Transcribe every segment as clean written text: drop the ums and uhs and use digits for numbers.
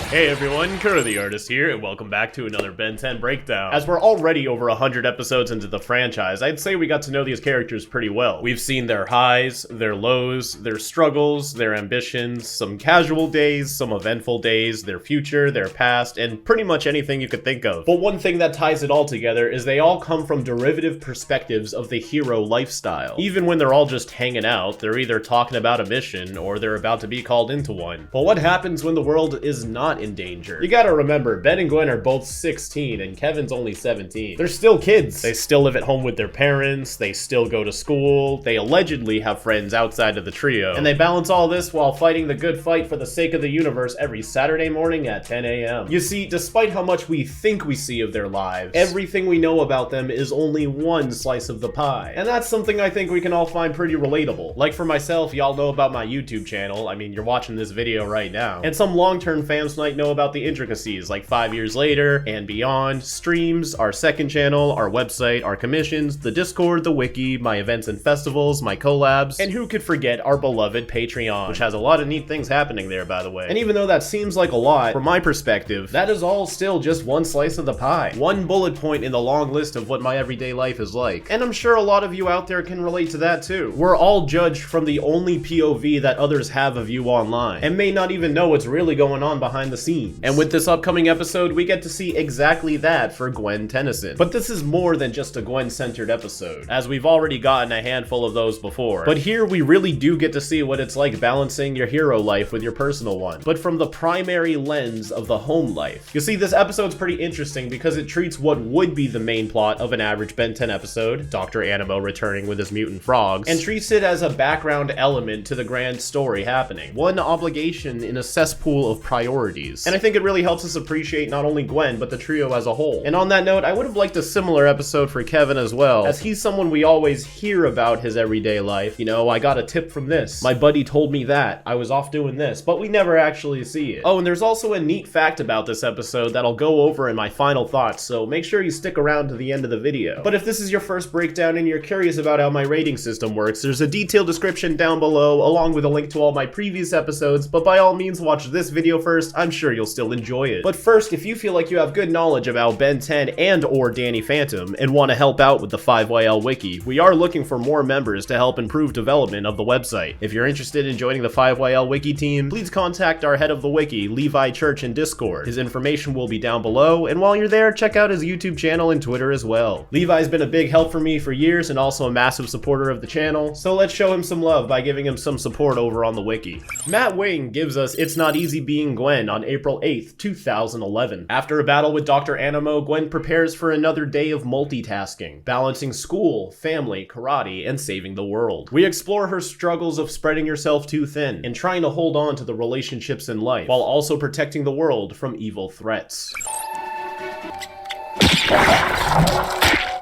Hey everyone, Kuro the Artist here, and welcome back to another Ben 10 breakdown. As we're already over 100 episodes into the franchise, I'd say we got to know these characters pretty well. We've seen their highs, their lows, their struggles, their ambitions, some casual days, some eventful days, their future, their past, and pretty much anything you could think of. But one thing that ties it all together is they all come from derivative perspectives of the hero lifestyle. Even when they're all just hanging out, they're either talking about a mission or they're about to be called into one. But what happens when the world is not in danger? You gotta remember, Ben and Gwen are both 16 and Kevin's only 17. They're still kids. They still live at home with their parents, they still go to school, they allegedly have friends outside of the trio, and they balance all this while fighting the good fight for the sake of the universe every Saturday morning at 10 a.m. You see, despite how much we think we see of their lives, everything we know about them is only one slice of the pie. And that's something I think we can all find pretty relatable. Like for myself, y'all know about my YouTube channel, I mean, you're watching this video right now, and some long-term fans might know about the intricacies, like 5 years later and beyond, streams, our second channel, our website, our commissions, the Discord, the Wiki, my events and festivals, my collabs, and who could forget our beloved Patreon, which has a lot of neat things happening there, by the way. And even though that seems like a lot, from my perspective, that is all still just one slice of the pie. One bullet point in the long list of what my everyday life is like. And I'm sure a lot of you out there can relate to that too. We're all judged from the only POV that others have of you online, and may not even know what's really going on behind the scenes. And with this upcoming episode, we get to see exactly that for Gwen Tennyson. But this is more than just a Gwen-centered episode, as we've already gotten a handful of those before. But here we really do get to see what it's like balancing your hero life with your personal one, but from the primary lens of the home life. You see, this episode's pretty interesting because it treats what would be the main plot of an average Ben 10 episode, Dr. Animo returning with his mutant frogs, and treats it as a background element to the grand story happening. One obligation in a cesspool of priorities. And I think it really helps us appreciate not only Gwen, but the trio as a whole. And on that note, I would have liked a similar episode for Kevin as well, as he's someone we always hear about his everyday life. You know, I got a tip from this, my buddy told me that, I was off doing this, but we never actually see it. Oh, and there's also a neat fact about this episode that I'll go over in my final thoughts, so make sure you stick around to the end of the video. But if this is your first breakdown and you're curious about how my rating system works, there's a detailed description down below, along with a link to all my previous episodes, but by all means watch this video first, I'm sure you'll still enjoy it. But first, if you feel like you have good knowledge about Ben 10 and or Danny Phantom and want to help out with the 5YL Wiki, we are looking for more members to help improve development of the website. If you're interested in joining the 5YL Wiki team, please contact our head of the wiki, Levi Church, in Discord. His information will be down below, and while you're there, check out his YouTube channel and Twitter as well. Levi's been a big help for me for years and also a massive supporter of the channel, so let's show him some love by giving him some support over on the wiki. Matt Wing gives us It's Not Easy Being Gwen on April 8th, 2011. After a battle with Dr. Animo, Gwen prepares for another day of multitasking, balancing school, family, karate, and saving the world. We explore her struggles of spreading yourself too thin and trying to hold on to the relationships in life, while also protecting the world from evil threats.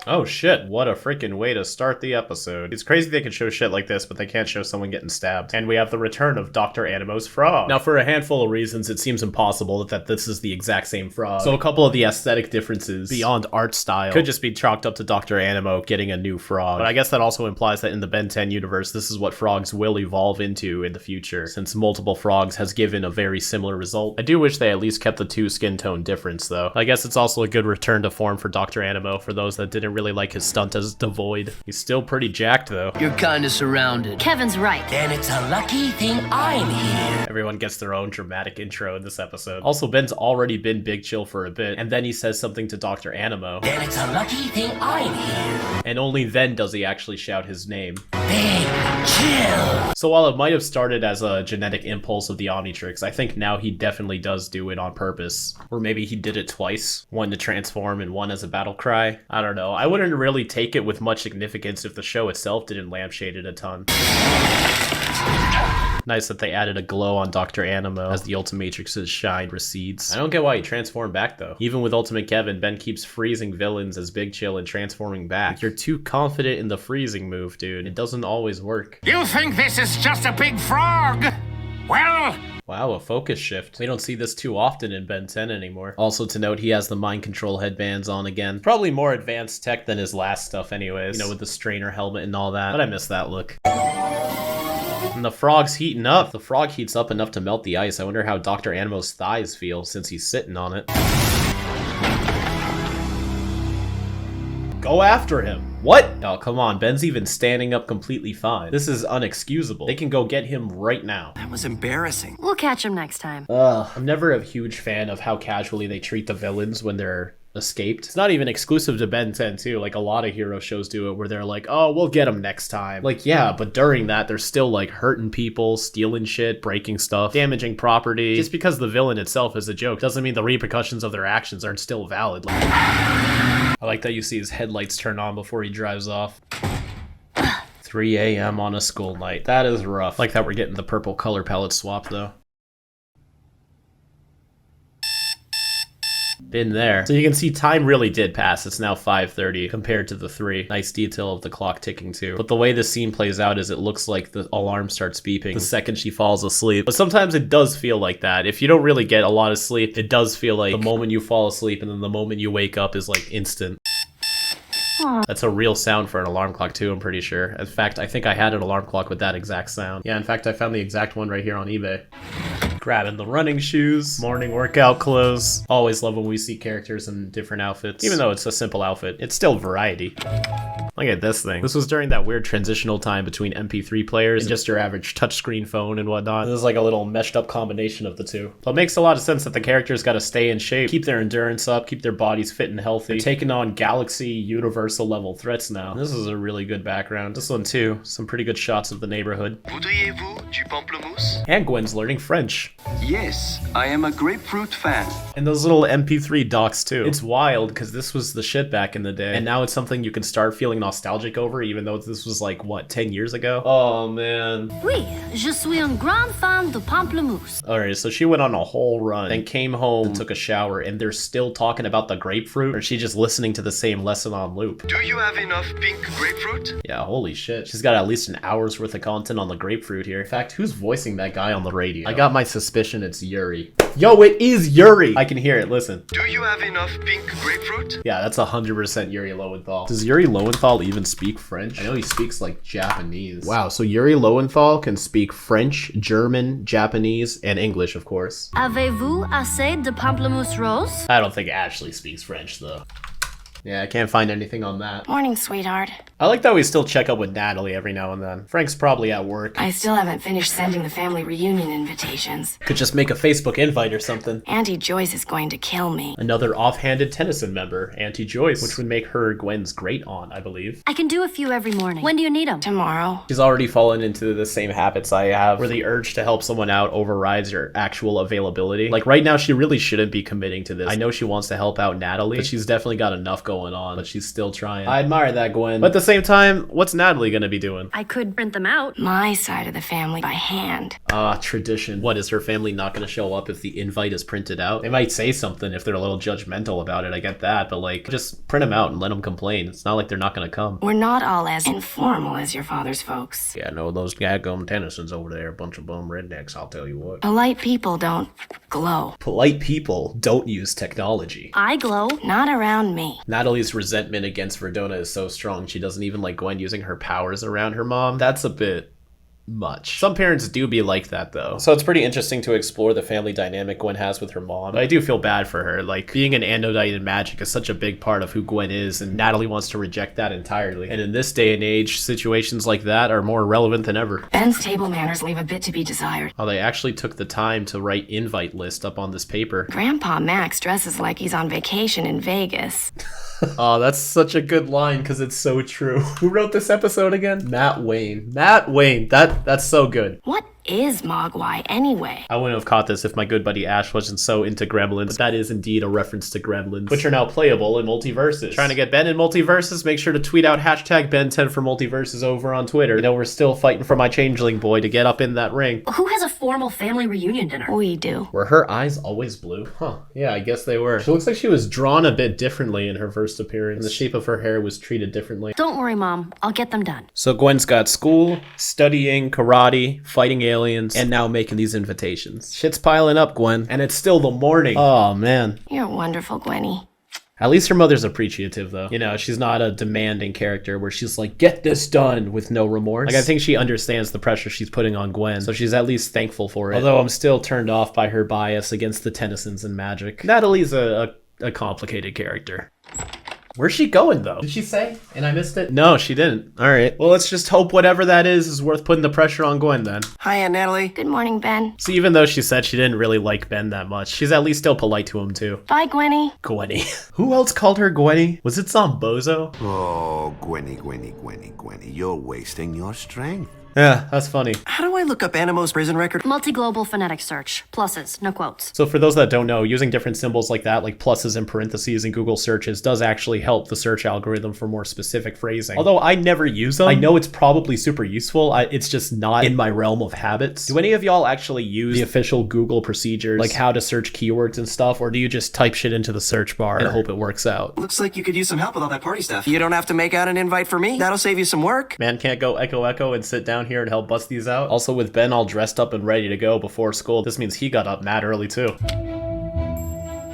Oh shit, what a freaking way to start the episode. It's crazy they can show shit like this, but they can't show someone getting stabbed. And we have the return of Dr. Animo's frog. Now for a handful of reasons, it seems impossible that this is the exact same frog. So a couple of the aesthetic differences beyond art style could just be chalked up to Dr. Animo getting a new frog. But I guess that also implies that in the Ben 10 universe, this is what frogs will evolve into in the future, since multiple frogs has given a very similar result. I do wish they at least kept the 2 skin tone difference though. I guess it's also a good return to form for Dr. Animo for those that didn't really like his stunt as Devoid. He's still pretty jacked though. You're kinda surrounded. Kevin's right. Then it's a lucky thing I'm here. Everyone gets their own dramatic intro in this episode. Also, Ben's already been Big Chill for a bit, and then he says something to Dr. Animo. Then it's a lucky thing I'm here. And only then does he actually shout his name. Big Chill. So while it might have started as a genetic impulse of the Omnitrix, I think now he definitely does do it on purpose. Or maybe he did it twice. One to transform and one as a battle cry. I don't know. I wouldn't really take it with much significance if the show itself didn't lampshade it a ton. Nice that they added a glow on Dr. Animo as the Ultimatrix's shine recedes. I don't get why he transformed back though. Even with Ultimate Kevin, Ben keeps freezing villains as Big Chill and transforming back. Like, you're too confident in the freezing move, dude. It doesn't always work. You think this is just a big frog? Well... Wow, a focus shift. We don't see this too often in Ben 10 anymore. Also to note, he has the mind control headbands on again. Probably more advanced tech than his last stuff anyways. You know, with the strainer helmet and all that. But I miss that look. And the frog's heating up. The frog heats up enough to melt the ice. I wonder how Dr. Animo's thighs feel since he's sitting on it. Go after him. What? Oh, come on. Ben's even standing up completely fine. This is unexcusable. They can go get him right now. That was embarrassing. We'll catch him next time. I'm never a huge fan of how casually they treat the villains when they're escaped. It's not even exclusive to Ben 10 too. Like, a lot of hero shows do it where they're like, oh, we'll get him next time. Like, yeah, but during that, they're still like hurting people, stealing shit, breaking stuff, damaging property. Just because the villain itself is a joke doesn't mean the repercussions of their actions aren't still valid. Like, I like that you see his headlights turn on before he drives off. 3 a.m. on a school night. That is rough. Like that we're getting the purple color palette swap though. Been there. So you can see time really did pass. It's now 5:30 compared to the 3. Nice detail of the clock ticking too. But the way this scene plays out is it looks like the alarm starts beeping the second she falls asleep. But sometimes it does feel like that. If you don't really get a lot of sleep, it does feel like the moment you fall asleep and then the moment you wake up is like instant. That's a real sound for an alarm clock too, I'm pretty sure. In fact, I think I had an alarm clock with that exact sound. Yeah, in fact, I found the exact one right here on eBay. Grabbing the running shoes, morning workout clothes. Always love when we see characters in different outfits. Even though it's a simple outfit, it's still variety. Look at this thing. This was during that weird transitional time between MP3 players and just your average touchscreen phone and whatnot. This is like a little meshed up combination of the two. But it makes a lot of sense that the characters gotta stay in shape, keep their endurance up, keep their bodies fit and healthy. They're taking on galaxy, universal level threats now. This is a really good background. This one too. Some pretty good shots of the neighborhood. Voudriez-vous du pamplemousse? And Gwen's learning French. Yes, I am a grapefruit fan. And those little MP3 docs too. It's wild because this was the shit back in the day. And now it's something you can start feeling nostalgic over, even though this was like, what, 10 years ago? Oh, man. Oui, je suis un grand fan de pamplemousse. Alright, so she went on a whole run, then came home and took a shower, and they're still talking about the grapefruit? Or is she just listening to the same lesson on loop? Do you have enough pink grapefruit? Yeah, holy shit. She's got at least an hour's worth of content on the grapefruit here. In fact, who's voicing that guy on the radio? I got my suspicion it's Yuri. Yo, it is Yuri! I can hear it, listen. Do you have enough pink grapefruit? Yeah, that's 100% Yuri Lowenthal. Does Yuri Lowenthal even speak French? I know he speaks like Japanese. Wow, so Yuri Lowenthal can speak French, German, Japanese, and English, of course. Avez-vous assez de pamplemousse rose? I don't think Ashley speaks French, though. Yeah, I can't find anything on that. Morning, sweetheart. I like that we still check up with Natalie every now and then. Frank's probably at work. I still haven't finished sending the family reunion invitations. Could just make a Facebook invite or something. Auntie Joyce is going to kill me. Another offhanded Tennyson member, Auntie Joyce, which would make her Gwen's great aunt, I believe. I can do a few every morning. When do you need them? Tomorrow. She's already fallen into the same habits I have, where the urge to help someone out overrides your actual availability. Like right now, she really shouldn't be committing to this. I know she wants to help out Natalie, but she's definitely got enough going on, but she's still trying. I admire that, Gwen. But at the same time, what's Natalie gonna be doing? I could print them out. My side of the family by hand. Tradition. What, is her family not gonna show up if the invite is printed out? They might say something if they're a little judgmental about it, I get that, but like, just print them out and let them complain. It's not like they're not gonna come. We're not all as informal as your father's folks. Yeah, no, those dadgum Tennysons over there, a bunch of bum rednecks, I'll tell you what. Polite people don't glow. Polite people don't use technology. I glow. Not around me. Natalie's resentment against Verdona is so strong, she doesn't even like Gwen using her powers around her mom. That's a bit much. Some parents do be like that though. So it's pretty interesting to explore the family dynamic Gwen has with her mom. But I do feel bad for her. Like, being an Andodite in magic is such a big part of who Gwen is, and Natalie wants to reject that entirely. And in this day and age, situations like that are more relevant than ever. Ben's table manners leave a bit to be desired. Oh, they actually took the time to write invite list up on this paper. Grandpa Max dresses like he's on vacation in Vegas. Oh, that's such a good line because it's so true. Who wrote this episode again? Matt Wayne. Matt Wayne. That's so good. What is Mogwai anyway? I wouldn't have caught this if my good buddy Ash wasn't so into Gremlins, but that is indeed a reference to Gremlins, which are now playable in multiverses. Trying to get Ben in multiverses? Make sure to tweet out hashtag Ben10 for multiverses over on Twitter. You know, we're still fighting for my changeling boy to get up in that ring. Who has a formal family reunion dinner? We do. Were her eyes always blue? Huh. Yeah, I guess they were. She looks like she was drawn a bit differently in her first appearance, and the shape of her hair was treated differently. Don't worry, Mom. I'll get them done. So Gwen's got school, studying, karate, fighting aliens, and now making these invitations. Shit's piling up, Gwen. And it's still the morning. Oh, man. You're wonderful, Gwenny. At least her mother's appreciative, though. You know, she's not a demanding character where she's like, get this done with no remorse. Like, I think she understands the pressure she's putting on Gwen, so she's at least thankful for it. Although I'm still turned off by her bias against the Tennysons and magic. Natalie's a complicated character. Where's she going, though? Did she say? And I missed it? No, she didn't. All right. Well, let's just hope whatever that is worth putting the pressure on Gwen, then. Hi, Aunt Natalie. Good morning, Ben. So even though she said she didn't really like Ben that much, she's at least still polite to him, too. Bye, Gwenny. Gwenny. Who else called her Gwenny? Was it Zombozo? Oh, Gwenny, you're wasting your strength. Yeah, that's funny. How do I look up Animo's prison record? Multi-global phonetic search. Pluses, no quotes. So for those that don't know, using different symbols like that, like pluses and parentheses in Google searches, does actually help the search algorithm for more specific phrasing. Although I never use them, I know it's probably super useful. It's just not in my realm of habits. Do any of y'all actually use the official Google procedures, like how to search keywords and stuff, or do you just type shit into the search bar and hope it works out? Looks like you could use some help with all that party stuff. You don't have to make out an invite for me. That'll save you some work. Man can't go echo and sit down here and help bust these out. Also, with Ben all dressed up and ready to go before school, this means he got up mad early too.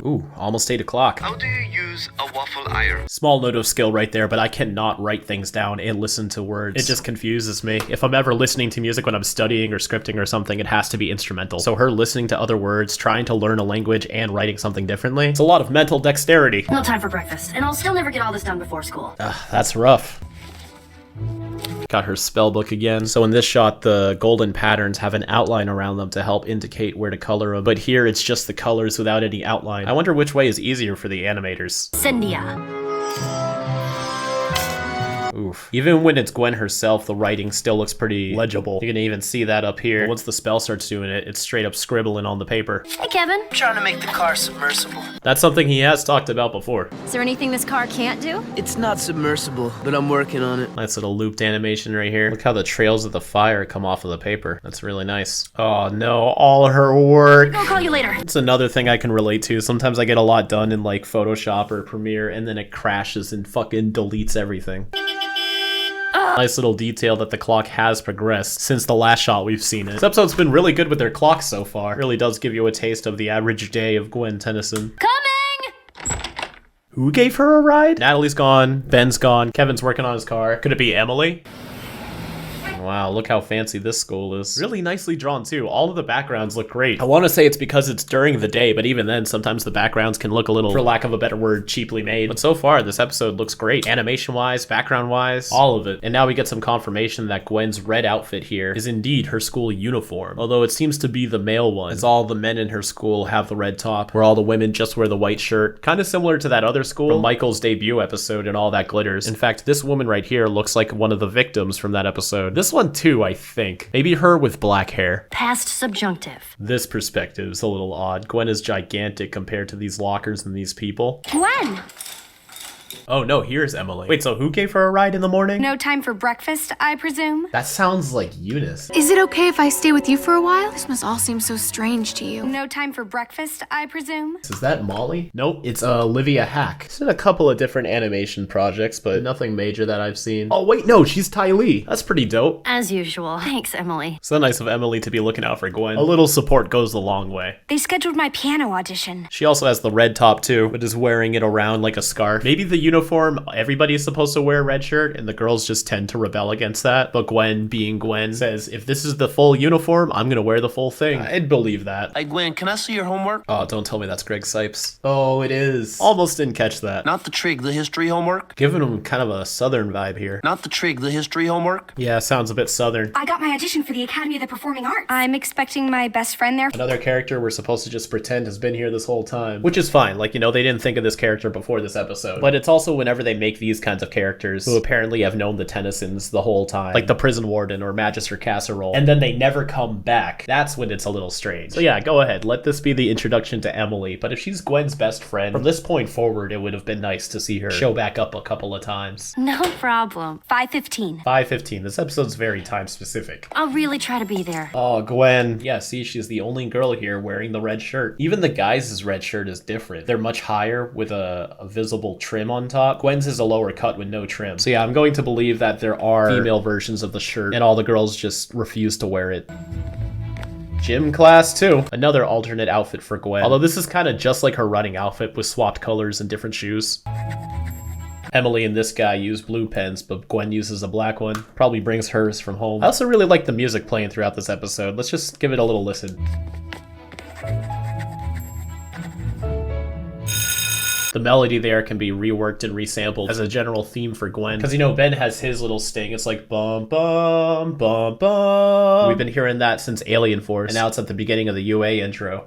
Ooh, almost 8 o'clock. How do you use a waffle iron? Small note of skill right there, but I cannot write things down and listen to words. It just confuses me. If I'm ever listening to music when I'm studying or scripting or something, it has to be instrumental. So her listening to other words, trying to learn a language, and writing something differently, it's a lot of mental dexterity. No time for breakfast, and I'll still never get all this done before school. That's rough. Got her spell book again. So in this shot, the golden patterns have an outline around them to help indicate where to color them. But here, it's just the colors without any outline. I wonder which way is easier for the animators. Cyndia. Oof. Even when it's Gwen herself, the writing still looks pretty legible. You can even see that up here. But once the spell starts doing it, it's straight up scribbling on the paper. Hey, Kevin. Trying to make the car submersible. That's something he has talked about before. Is there anything this car can't do? It's not submersible, but I'm working on it. Nice little looped animation right here. Look how the trails of the fire come off of the paper. That's really nice. Oh no, all her work. I'll call you later. It's another thing I can relate to. Sometimes I get a lot done in like Photoshop or Premiere and then it crashes and fucking deletes everything. Nice little detail that the clock has progressed since the last shot we've seen it. This episode's been really good with their clocks so far. It really does give you a taste of the average day of Gwen Tennyson. Coming! Who gave her a ride? Natalie's gone, Ben's gone, Kevin's working on his car. Could it be Emily? Wow, look how fancy this school is. Really nicely drawn too. All of the backgrounds look great. I want to say it's because it's during the day, but even then, sometimes the backgrounds can look a little, for lack of a better word, cheaply made. But so far, this episode looks great. Animation-wise, background-wise, all of it. And now we get some confirmation that Gwen's red outfit here is indeed her school uniform. Although it seems to be the male one, as all the men in her school have the red top, where all the women just wear the white shirt. Kind of similar to that other school from Michael's debut episode and All That Glitters. In fact, this woman right here looks like one of the victims from that episode. This one too, I think. Maybe her with black hair. Past subjunctive. This perspective is a little odd. Gwen is gigantic compared to these lockers and these people. Gwen! Oh no, here's Emily. Wait, so who gave her a ride in the morning? No time for breakfast, I presume? That sounds like Eunice. Is it okay if I stay with you for a while? This must all seem so strange to you. No time for breakfast, I presume? Is that Molly? Nope, it's Olivia Hack. She's in a couple of different animation projects, but nothing major that I've seen. Oh wait, no, she's Ty Lee. That's pretty dope. As usual. Thanks, Emily. So nice of Emily to be looking out for Gwen. A little support goes a long way. They scheduled my piano audition. She also has the red top too, but is wearing it around like a scarf. Maybe the uniform, everybody's supposed to wear a red shirt, and the girls just tend to rebel against that. But Gwen, being Gwen, says, if this is the full uniform, I'm gonna wear the full thing. I'd believe that. Hey, Gwen, can I see your homework? Oh, don't tell me that's Greg Sipes. Oh, it is. Almost didn't catch that. Not the trig, the history homework? Giving him kind of a southern vibe here. Not the trig, the history homework? Yeah, sounds a bit southern. I got my audition for the Academy of the Performing Arts. I'm expecting my best friend there. Another character we're supposed to just pretend has been here this whole time. Which is fine. Like, you know, they didn't think of this character before this episode. But it's also whenever they make these kinds of characters who apparently have known the Tennysons the whole time, like the prison warden or Magister Casserole, and then they never come back, that's when it's a little strange. So yeah, go ahead, let this be the introduction to Emily, but if she's Gwen's best friend, from this point forward, it would have been nice to see her show back up a couple of times. No problem. 5:15. 5:15, this episode's very time specific. I'll really try to be there. Oh, Gwen. Yeah, see, she's the only girl here wearing the red shirt. Even the guys' red shirt is different. They're much higher with a visible trim on top. Gwen's is a lower cut with no trim. So yeah, I'm going to believe that there are female versions of the shirt and all the girls just refuse to wear it. Gym class too. Another alternate outfit for Gwen. Although this is kind of just like her running outfit with swapped colors and different shoes. Emily and this guy use blue pens, but Gwen uses a black one. Probably brings hers from home. I also really like the music playing throughout this episode. Let's just give it a little listen. The melody there can be reworked and resampled as a general theme for Gwen. Because, you know, Ben has his little sting. It's like, bum, bum, bum, bum. We've been hearing that since Alien Force, and now it's at the beginning of the UA intro.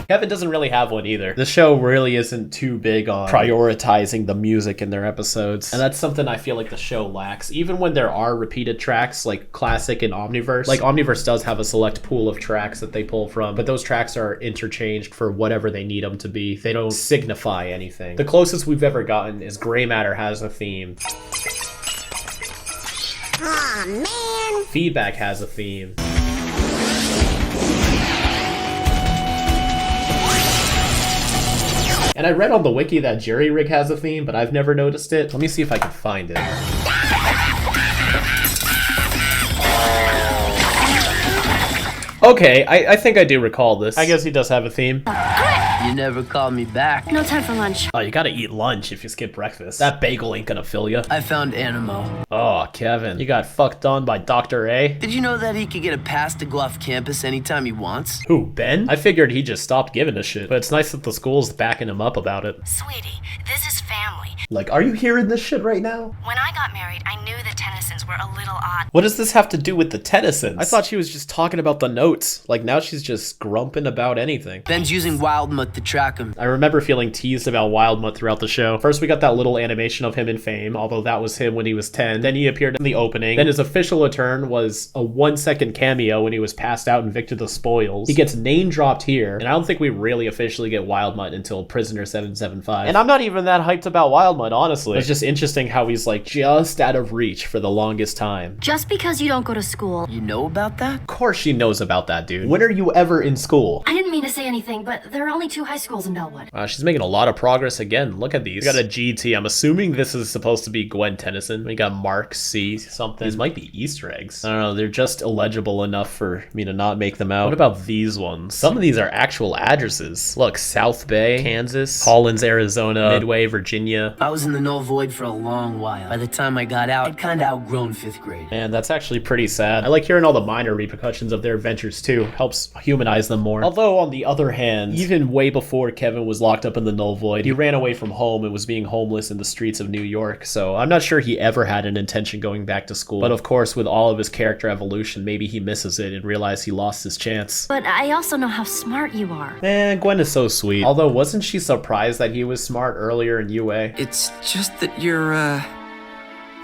Kevin doesn't really have one either. The show really isn't too big on prioritizing the music in their episodes, and that's something I feel like the show lacks. Even when there are repeated tracks like Classic and Omniverse, like Omniverse does have a select pool of tracks that they pull from, but those tracks are interchanged for whatever they need them to be. They don't signify anything. The closest we've ever gotten is Gray Matter has a theme. Aw, man. Feedback has a theme. And I read on the wiki that Jerry Rig has a theme, but I've never noticed it. Let me see if I can find it. Okay, I think I do recall this. I guess he does have a theme. You never called me back. No time for lunch. Oh, you gotta eat lunch if you skip breakfast. That bagel ain't gonna fill you. I found Animo. Oh, Kevin, you got fucked on by Dr. A? Did you know that he could get a pass to go off campus anytime he wants? Who, Ben? I figured he just stopped giving a shit, but it's nice that the school's backing him up about it. Sweetie, this is family. Like, are you hearing this shit right now? When I got married, I knew the Tennysons were a little odd. What does this have to do with the Tennysons? I thought she was just talking about the notes. Like, now she's just grumping about anything. Ben's using Wildmutt to track him. I remember feeling teased about Wildmutt throughout the show. First, we got that little animation of him in Fame, although that was him when he was 10. Then he appeared in the opening. Then his official return was a 1-second cameo when he was passed out in Victor the Spoils. He gets name dropped here, and I don't think we really officially get Wildmutt until Prisoner 775. And I'm not even that hyped about Wildmutt, honestly. It's just interesting how he's like just out of reach for the longest time. Just because you don't go to school. You know about that? Of course she knows about that, dude. When are you ever in school? I didn't mean to say anything, but there are only 2 high schools in Bellwood. She's making a lot of progress again. Look at these. We got a GT. I'm assuming this is supposed to be Gwen Tennyson. We got Mark C something. These might be Easter eggs. I don't know. They're just illegible enough for me to not make them out. What about these ones? Some of these are actual addresses. Look, South Bay, Kansas, Collins, Arizona, Midway, Virginia. I was in the null void for a long while. By the time I got out, I'd kinda outgrown 5th grade. And that's actually pretty sad. I like hearing all the minor repercussions of their adventures too. Helps humanize them more. Although on the other hand, even way before Kevin was locked up in the null void, he ran away from home and was being homeless in the streets of New York. So I'm not sure he ever had an intention going back to school. But of course, with all of his character evolution, maybe he misses it and realized he lost his chance. But I also know how smart you are. Man, Gwen is so sweet. Although, wasn't she surprised that he was smart earlier in UA? It's just that you're,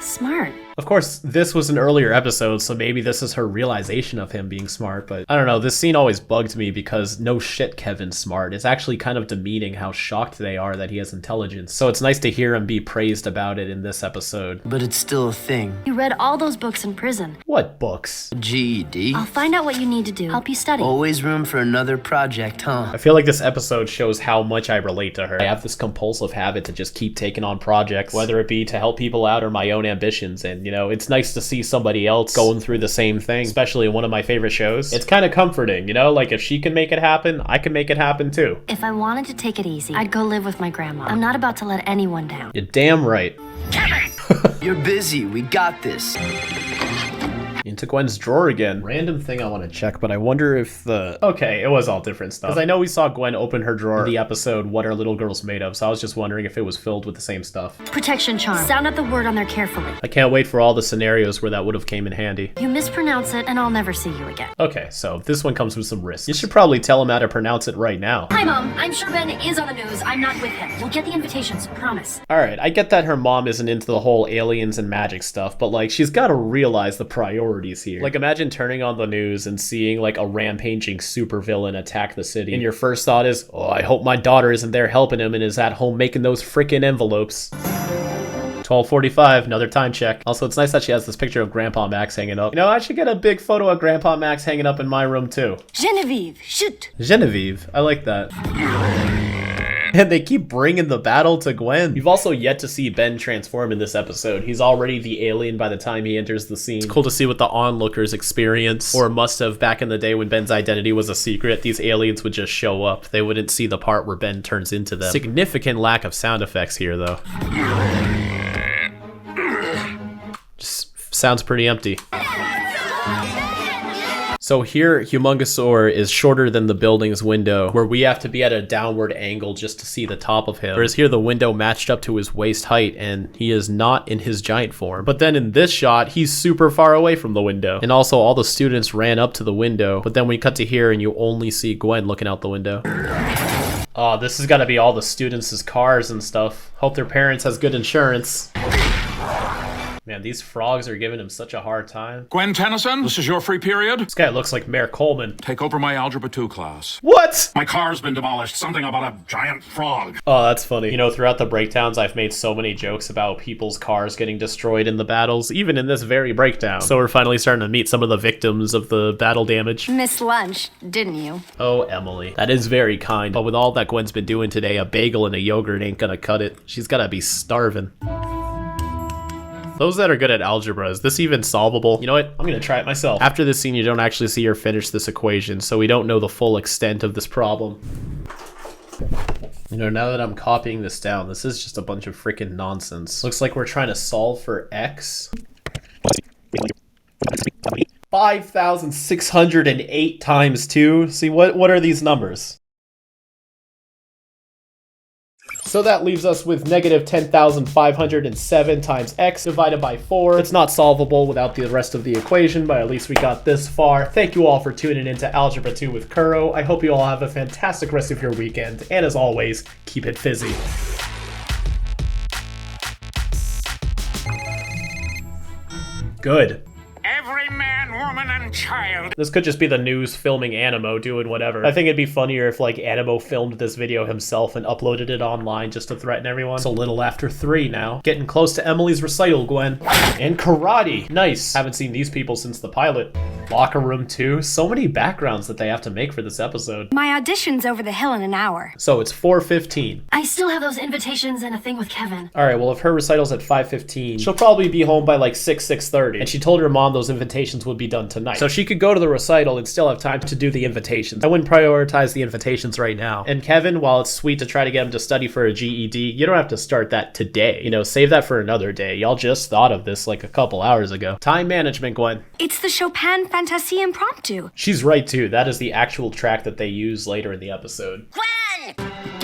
Smart. Of course, this was an earlier episode, so maybe this is her realization of him being smart, but I don't know, this scene always bugged me because no shit, Kevin's smart. It's actually kind of demeaning how shocked they are that he has intelligence, so it's nice to hear him be praised about it in this episode. But it's still a thing. You read all those books in prison. What books? GED. I'll find out what you need to do. Help you study. Always room for another project, huh? I feel like this episode shows how much I relate to her. I have this compulsive habit to just keep taking on projects, whether it be to help people out or my own ambitions, and you know, it's nice to see somebody else going through the same thing, especially in one of my favorite shows. It's kind of comforting, you know, like if she can make it happen, I can make it happen too. If I wanted to take it easy, I'd go live with my grandma. I'm not about to let anyone down. You're damn right. You're busy. We got this. Into Gwen's drawer again. Random thing I want to check, but I wonder if okay, it was all different stuff. Because I know we saw Gwen open her drawer in the episode What Are Little Girls Made Of, so I was just wondering if it was filled with the same stuff. Protection charm. Sound out the word on there carefully. I can't wait for all the scenarios where that would have came in handy. You mispronounce it and I'll never see you again. Okay, so this one comes with some risks. You should probably tell him how to pronounce it right now. Hi, Mom. I'm sure Ben is on the news. I'm not with him. You'll get the invitations, promise. Alright, I get that her mom isn't into the whole aliens and magic stuff, but like, she's gotta realize the priorities here. Like, imagine turning on the news and seeing like a rampaging supervillain attack the city, and your first thought is, oh, I hope my daughter isn't there helping him and is at home making those frickin' envelopes. 12:45, another time check. Also, it's nice that she has this picture of Grandpa Max hanging up. You know, I should get a big photo of Grandpa Max hanging up in my room too. Genevieve, shoot. Genevieve, I like that. And they keep bringing the battle to Gwen. You've also yet to see Ben transform in this episode. He's already the alien by the time he enters the scene. It's cool to see what the onlookers experience, or must have back in the day when Ben's identity was a secret. These aliens would just show up. They wouldn't see the part where Ben turns into them. Significant lack of sound effects here, though. Just sounds pretty empty. So here, Humongousaur is shorter than the building's window, where we have to be at a downward angle just to see the top of him. Whereas here, the window matched up to his waist height, and he is not in his giant form. But then in this shot, he's super far away from the window. And also, all the students ran up to the window, but then we cut to here, and you only see Gwen looking out the window. Oh, this has got to be all the students' cars and stuff. Hope their parents has good insurance. Man, these frogs are giving him such a hard time. Gwen Tennyson, this is your free period. This guy looks like Mayor Coleman. Take over my Algebra 2 class. What? My car's been demolished. Something about a giant frog. Oh, that's funny. You know, throughout the breakdowns, I've made so many jokes about people's cars getting destroyed in the battles, even in this very breakdown. So we're finally starting to meet some of the victims of the battle damage. Missed lunch, didn't you? Oh, Emily. That is very kind. But with all that Gwen's been doing today, a bagel and a yogurt ain't gonna cut it. She's gotta be starving. Those that are good at algebra, is this even solvable? You know what? I'm gonna try it myself. After this scene, you don't actually see her finish this equation, so we don't know the full extent of this problem. You know, now that I'm copying this down, this is just a bunch of freaking nonsense. Looks like we're trying to solve for x. 5,608 times 2. See, what are these numbers? So that leaves us with negative 10,507 times x divided by 4. It's not solvable without the rest of the equation, but at least we got this far. Thank you all for tuning into Algebra 2 with Kuro. I hope you all have a fantastic rest of your weekend, and as always, keep it fizzy. Good. Every man, woman, and child. This could just be the news filming Animo doing whatever. I think it'd be funnier if like Animo filmed this video himself and uploaded it online just to threaten everyone. It's a little after 3 now. Getting close to Emily's recital, Gwen. And karate. Nice. Haven't seen these people since the pilot. Locker room 2. So many backgrounds that they have to make for this episode. My audition's over the hill in an hour. So it's 4:15. I still have those invitations and a thing with Kevin. All right, well, if her recital's at 5:15, she'll probably be home by like 6:30. And she told her mom those invitations would be done tonight. So she could go to the recital and still have time to do the invitations. I wouldn't prioritize the invitations right now. And Kevin, while it's sweet to try to get him to study for a GED, you don't have to start that today. You know, save that for another day. Y'all just thought of this like a couple hours ago. Time management, Gwen. It's the Chopin Fantasie Impromptu. She's right too. That is the actual track that they use later in the episode. Gwen!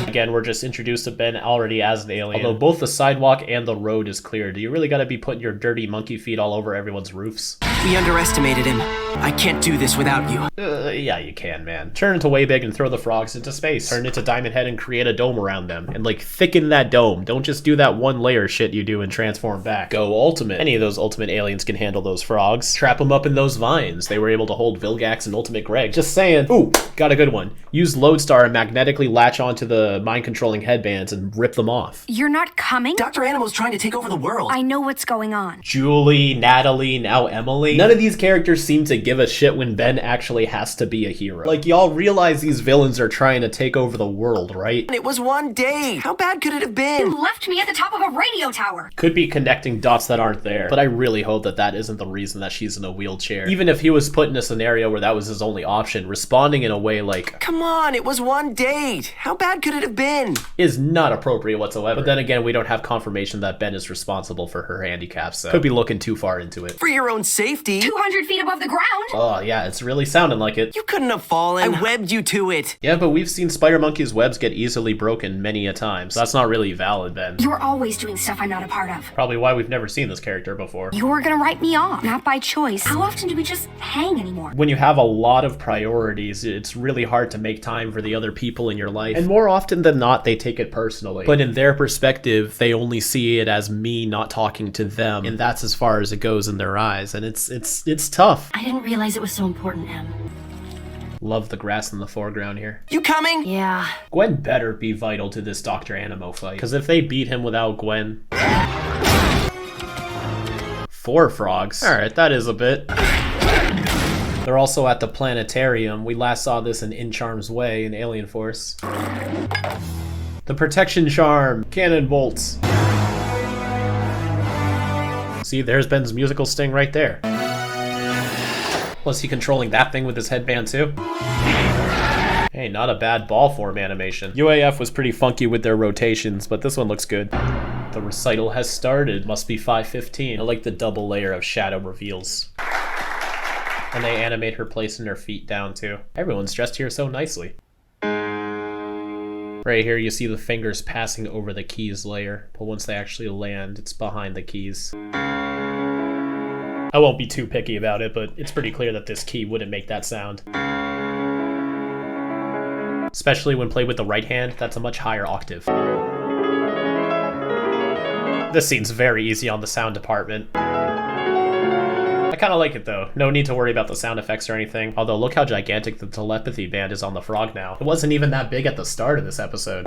Again, we're just introduced to Ben already as an alien. Although both the sidewalk and the road is clear. Do you really gotta be putting your dirty monkey feet all over everyone's roofs? We underestimated him. I can't do this without you. Yeah, you can, man. Turn into way big and throw the frogs into space. Turn into Diamond Head and create a dome around them. And like thicken that dome. Don't just do that one layer shit you do and transform back. Go Ultimate. Any of those Ultimate aliens can handle those frogs. Trap them up in those vines. They were able to hold Vilgax and Ultimate Greg. Just saying. Ooh, got a good one. Use Lodestar and magnetically latch onto the mind-controlling headbands and rip them off. You're not coming? Dr. Animo's trying to take over the world. I know what's going on. Julie, Natalie, now Emily. None of these characters seem to give a shit when Ben actually has to to be a hero. Like, y'all realize these villains are trying to take over the world, right? It was one day. How bad could it have been? You left me at the top of a radio tower. Could be connecting dots that aren't there, but I really hope that that isn't the reason that she's in a wheelchair. Even if he was put in a scenario where that was his only option, responding in a way like, come on, it was one date. How bad could it have been? Is not appropriate whatsoever. But then again, we don't have confirmation that Ben is responsible for her handicap, so could be looking too far into it. For your own safety. 200 feet above the ground. Oh yeah, it's really sounding like it. You couldn't have fallen. I webbed you to it. Yeah, but we've seen Spider Monkey's webs get easily broken many a time, so that's not really valid, Ben. You're always doing stuff I'm not a part of. Probably why we've never seen this character before. You're gonna write me off, not by choice. How often do we just hang anymore? When you have a lot of priorities, it's really hard to make time for the other people in your life. And more often than not, they take it personally. But in their perspective, they only see it as me not talking to them, and that's as far as it goes in their eyes, and it's tough. I didn't realize it was so important, Em. Love the grass in the foreground here. You coming? Yeah. Gwen better be vital to this Dr. Animo fight, because if they beat him without Gwen... 4 frogs. Alright, that is a bit. They're also at the planetarium. We last saw this in Incharm's Way in Alien Force. The protection charm. Cannon bolts. See, there's Ben's musical sting right there. Was he controlling that thing with his headband too? Hey, not a bad ball form animation. UAF was pretty funky with their rotations, but this one looks good. The recital has started. Must be 5:15. I like the double layer of shadow reveals. And they animate her placing her feet down too. Everyone's dressed here so nicely. Right here you see the fingers passing over the keys layer, but once they actually land, it's behind the keys. I won't be too picky about it, but it's pretty clear that this key wouldn't make that sound. Especially when played with the right hand, that's a much higher octave. This scene's very easy on the sound department. I kinda like it though. No need to worry about the sound effects or anything. Although look how gigantic the telepathy band is on the frog now. It wasn't even that big at the start of this episode.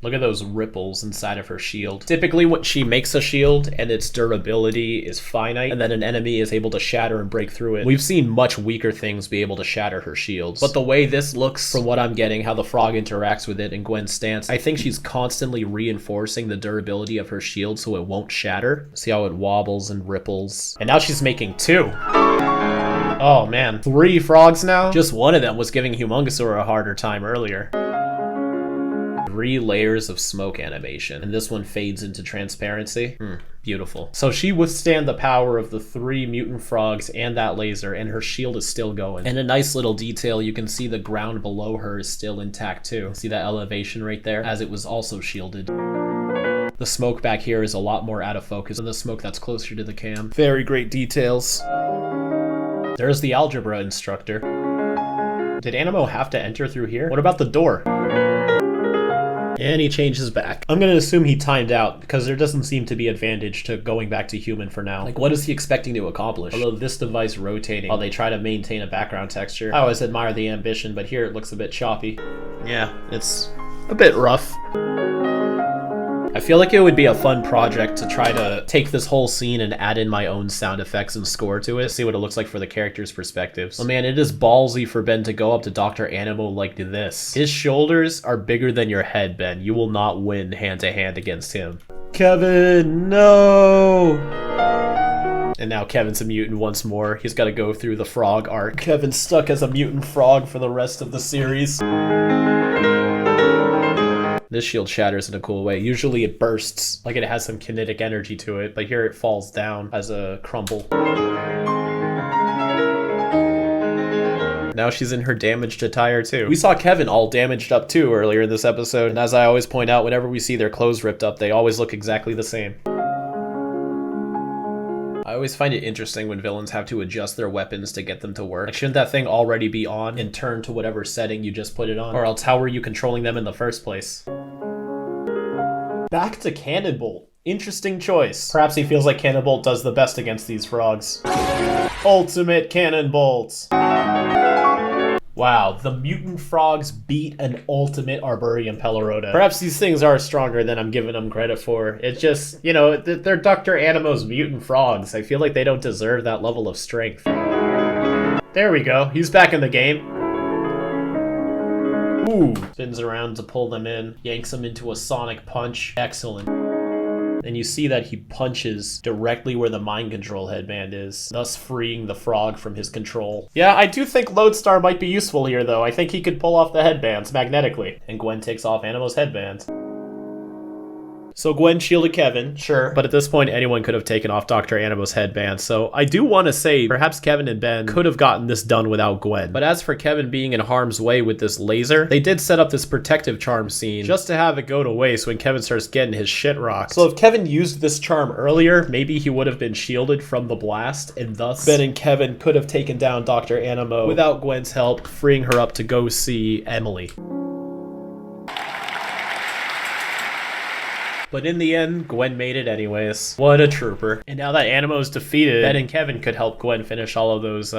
Look at those ripples inside of her shield. Typically when she makes a shield and its durability is finite and then an enemy is able to shatter and break through it, we've seen much weaker things be able to shatter her shields. But the way this looks, from what I'm getting, how the frog interacts with it and Gwen's stance, I think she's constantly reinforcing the durability of her shield so it won't shatter. See how it wobbles and ripples. And now she's making 2. Oh man, 3 frogs now? Just one of them was giving Humongousaur a harder time earlier. 3 layers of smoke animation, and this one fades into transparency. Beautiful. So she withstand the power of the 3 mutant frogs and that laser, and her shield is still going. And a nice little detail, you can see the ground below her is still intact too. See that elevation right there, as it was also shielded. The smoke back here is a lot more out of focus than the smoke that's closer to the cam. Very great details. There's the algebra instructor. Did Animo have to enter through here? What about the door? And he changes back. I'm gonna assume he timed out, because there doesn't seem to be advantage to going back to human for now. Like, what is he expecting to accomplish? Although this device rotating while they try to maintain a background texture. I always admire the ambition, but here it looks a bit choppy. Yeah, it's a bit rough. I feel like it would be a fun project to try to take this whole scene and add in my own sound effects and score to it, see what it looks like for the characters' perspectives. Oh man, it is ballsy for Ben to go up to Dr. Animo like this. His shoulders are bigger than your head, Ben. You will not win hand-to-hand against him. Kevin, no! And now Kevin's a mutant once more. He's got to go through the frog arc. Kevin's stuck as a mutant frog for the rest of the series. This shield shatters in a cool way. Usually it bursts, like it has some kinetic energy to it, but here it falls down as a crumble. Now she's in her damaged attire too. We saw Kevin all damaged up too earlier in this episode, and as I always point out, whenever we see their clothes ripped up, they always look exactly the same. I always find it interesting when villains have to adjust their weapons to get them to work. Like, shouldn't that thing already be on and turn to whatever setting you just put it on? Or else how were you controlling them in the first place? Back to Cannonbolt. Interesting choice. Perhaps he feels like Cannonbolt does the best against these frogs. Ultimate Cannonbolt. Wow, the mutant frogs beat an ultimate Arborian Pelorota. Perhaps these things are stronger than I'm giving them credit for. It's just, you know, they're Dr. Animo's mutant frogs. I feel like they don't deserve that level of strength. There we go. He's back in the game. Ooh. Spins around to pull them in. Yanks them into a sonic punch. Excellent. And you see that he punches directly where the mind control headband is, thus freeing the frog from his control. Yeah, I do think Lodestar might be useful here, though. I think he could pull off the headbands magnetically. And Gwen takes off Animo's headbands. So Gwen shielded Kevin, sure, but at this point anyone could have taken off Dr. Animo's headband, so I do want to say perhaps Kevin and Ben could have gotten this done without Gwen. But as for Kevin being in harm's way with this laser, they did set up this protective charm scene just to have it go to waste when Kevin starts getting his shit rocked. So if Kevin used this charm earlier, maybe he would have been shielded from the blast, and thus Ben and Kevin could have taken down Dr. Animo without Gwen's help, freeing her up to go see Emily. But in the end, Gwen made it anyways. What a trooper. And now that Animo's defeated, Ben and Kevin could help Gwen finish all of those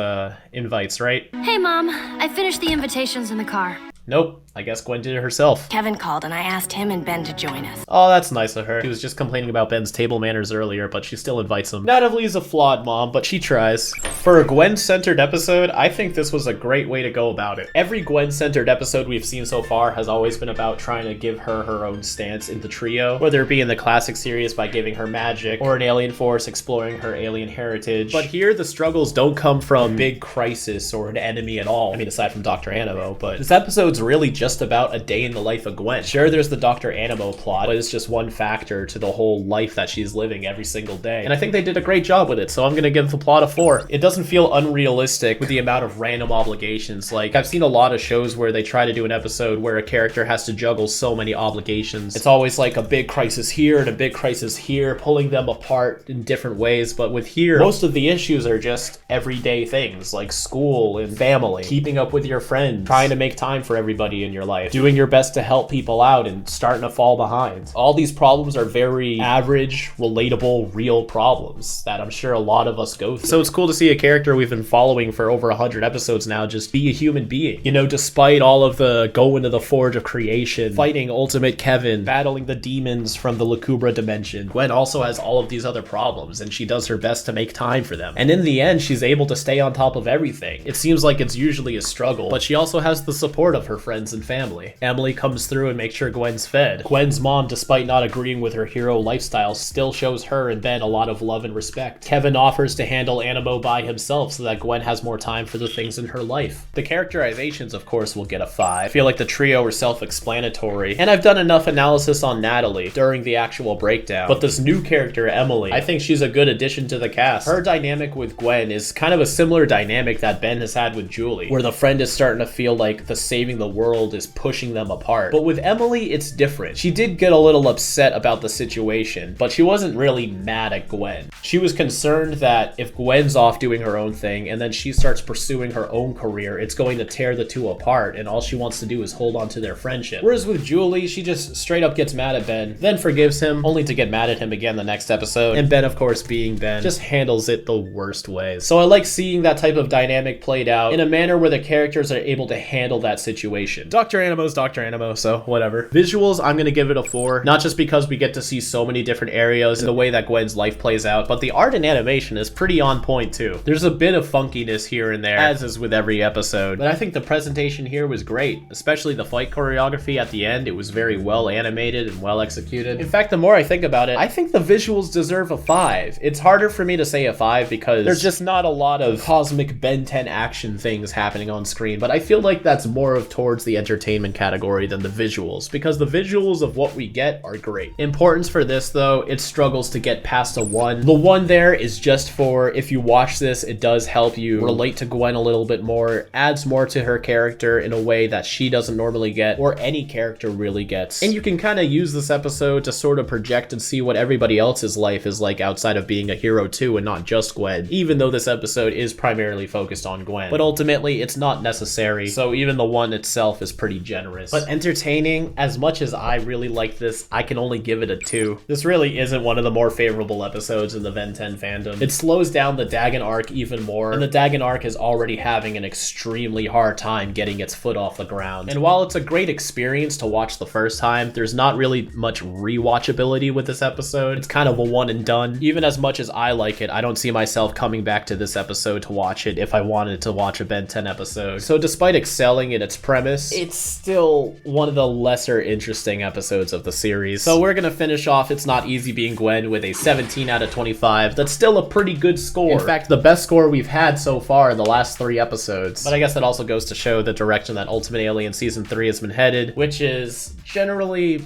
invites, right? Hey, Mom. I finished the invitations in the car. Nope. I guess Gwen did it herself. Kevin called and I asked him and Ben to join us. Oh, that's nice of her. She was just complaining about Ben's table manners earlier, but she still invites him. Natalie's a flawed mom, but she tries. For a Gwen-centered episode, I think this was a great way to go about it. Every Gwen-centered episode we've seen so far has always been about trying to give her her own stance in the trio, whether it be in the classic series by giving her magic, or in Alien Force exploring her alien heritage. But here, the struggles don't come from a big crisis or an enemy at all. I mean, aside from Dr. Animo, but this episode's really just about a day in the life of Gwen. Sure, there's the Dr. Animo plot, but it's just one factor to the whole life that she's living every single day. And I think they did a great job with it, so I'm gonna give the plot a 4. It doesn't feel unrealistic with the amount of random obligations. Like, I've seen a lot of shows where they try to do an episode where a character has to juggle so many obligations. It's always like a big crisis here and a big crisis here, pulling them apart in different ways. But with here, most of the issues are just everyday things like school and family, keeping up with your friends, trying to make time for everybody in your life, doing your best to help people out and starting to fall behind. All these problems are very average, relatable, real problems that I'm sure a lot of us go through. So it's cool to see a character we've been following for over 100 episodes now just be a human being. You know, despite all of the going to the Forge of Creation, fighting Ultimate Kevin, battling the demons from the Lacubra dimension, Gwen also has all of these other problems and she does her best to make time for them. And in the end, she's able to stay on top of everything. It seems like it's usually a struggle, but she also has the support of her friends and family. Emily comes through and makes sure Gwen's fed. Gwen's mom, despite not agreeing with her hero lifestyle, still shows her and Ben a lot of love and respect. Kevin offers to handle Animo by himself so that Gwen has more time for the things in her life. The characterizations, of course, will get a 5. I feel like the trio are self-explanatory, and I've done enough analysis on Natalie during the actual breakdown. But this new character, Emily, I think she's a good addition to the cast. Her dynamic with Gwen is kind of a similar dynamic that Ben has had with Julie, where the friend is starting to feel like the saving the world is pushing them apart. But with Emily, it's different. She did get a little upset about the situation, but she wasn't really mad at Gwen. She was concerned that if Gwen's off doing her own thing and then she starts pursuing her own career, it's going to tear the two apart, and all she wants to do is hold on to their friendship. Whereas with Julie, she just straight up gets mad at Ben, then forgives him, only to get mad at him again the next episode. And Ben, of course, being Ben, just handles it the worst ways. So I like seeing that type of dynamic played out in a manner where the characters are able to handle that situation. Dr. Animo's Dr. Animo, so whatever. Visuals, I'm gonna give it a 4. Not just because we get to see so many different areas and the way that Gwen's life plays out, but the art and animation is pretty on point too. There's a bit of funkiness here and there, as is with every episode, but I think the presentation here was great, especially the fight choreography at the end. It was very well animated and well executed. In fact, the more I think about it, I think the visuals deserve a 5. It's harder for me to say a 5 because there's just not a lot of cosmic Ben 10 action things happening on screen, but I feel like that's more of towards the entertainment category than the visuals, because the visuals of what we get are great. Importance for this though, it struggles to get past a 1. The 1 there is just for if you watch this, it does help you relate to Gwen a little bit more, adds more to her character in a way that she doesn't normally get, or any character really gets. And you can kind of use this episode to sort of project and see what everybody else's life is like outside of being a hero too, and not just Gwen, even though this episode is primarily focused on Gwen. But ultimately, it's not necessary, so even the 1 itself is pretty generous. But entertaining, as much as I really like this, I can only give it a 2. This really isn't one of the more favorable episodes in the Ben 10 fandom. It slows down the Dagon arc even more, and the Dagon arc is already having an extremely hard time getting its foot off the ground. And while it's a great experience to watch the first time, there's not really much rewatchability with this episode. It's kind of a one and done. Even as much as I like it, I don't see myself coming back to this episode to watch it if I wanted to watch a Ben 10 episode. So despite excelling in its premise, it's still one of the lesser interesting episodes of the series. So we're gonna finish off It's Not Easy Being Gwen with a 17 out of 25. That's still a pretty good score. In fact, the best score we've had so far in the last 3 episodes. But I guess that also goes to show the direction that Ultimate Alien Season 3 has been headed, which is generally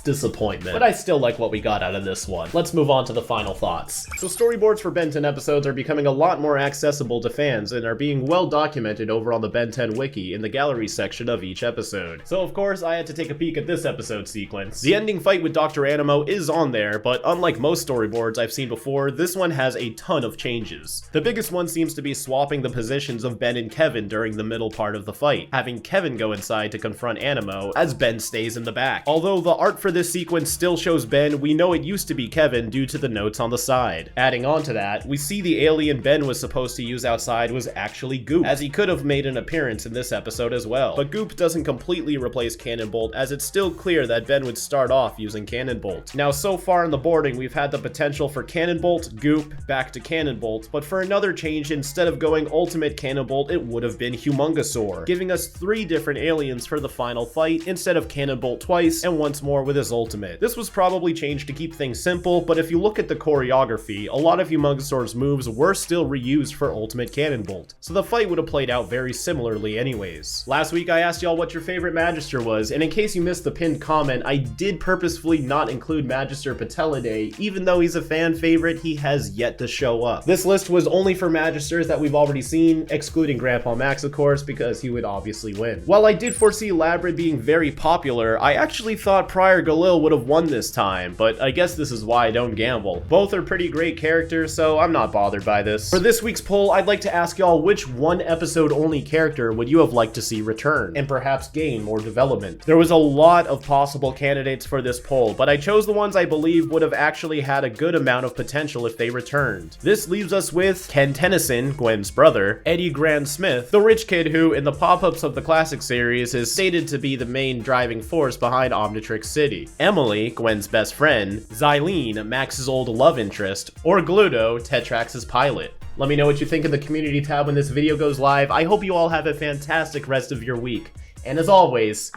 disappointment. But I still like what we got out of this one. Let's move on to the final thoughts. So storyboards for Ben 10 episodes are becoming a lot more accessible to fans and are being well documented over on the Ben 10 Wiki in the gallery section of each episode. So of course I had to take a peek at this episode sequence. The ending fight with Dr. Animo is on there, but unlike most storyboards I've seen before, this one has a ton of changes. The biggest one seems to be swapping the positions of Ben and Kevin during the middle part of the fight, having Kevin go inside to confront Animo as Ben stays in the back. Although the art for this sequence still shows Ben, we know it used to be Kevin due to the notes on the side. Adding on to that, we see the alien Ben was supposed to use outside was actually Goop, as he could have made an appearance in this episode as well. But Goop doesn't completely replace Cannonbolt, as it's still clear that Ben would start off using Cannonbolt. Now so far in the boarding, we've had the potential for Cannonbolt, Goop, back to Cannonbolt, but for another change, instead of going Ultimate Cannonbolt, it would have been Humongosaur, giving us 3 different aliens for the final fight, instead of Cannonbolt twice, and once more with his ultimate. This was probably changed to keep things simple, but if you look at the choreography, a lot of Humongosaur's moves were still reused for Ultimate Cannonbolt, so the fight would have played out very similarly anyways. Last week I asked y'all what your favorite Magister was, and in case you missed the pinned comment, I did purposefully not include Magister Patellidae. Even though he's a fan favorite, he has yet to show up. This list was only for Magisters that we've already seen, excluding Grandpa Max of course, because he would obviously win. While I did foresee Labrid being very popular, I actually thought Prior Galil would have won this time, but I guess this is why I don't gamble. Both are pretty great characters, so I'm not bothered by this. For this week's poll, I'd like to ask y'all which one episode only character would you have liked to see return, and perhaps gain more development. There was a lot of possible candidates for this poll, but I chose the ones I believe would have actually had a good amount of potential if they returned. This leaves us with Ken Tennyson, Gwen's brother, Eddie Grand Smith, the rich kid who, in the pop-ups of the classic series, is stated to be the main driving force behind Omnitrix City, Emily, Gwen's best friend, Xylene, Max's old love interest, or Gluto, Tetrax's pilot. Let me know what you think in the community tab when this video goes live. I hope you all have a fantastic rest of your week. And as always,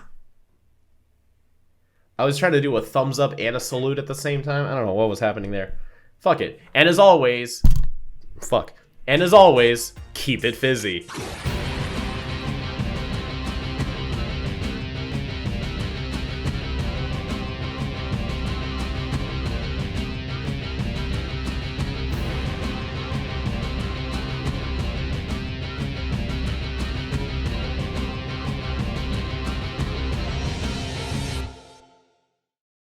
I was trying to do a thumbs up and a salute at the same time. I don't know what was happening there. Fuck it. And as always, keep it fizzy.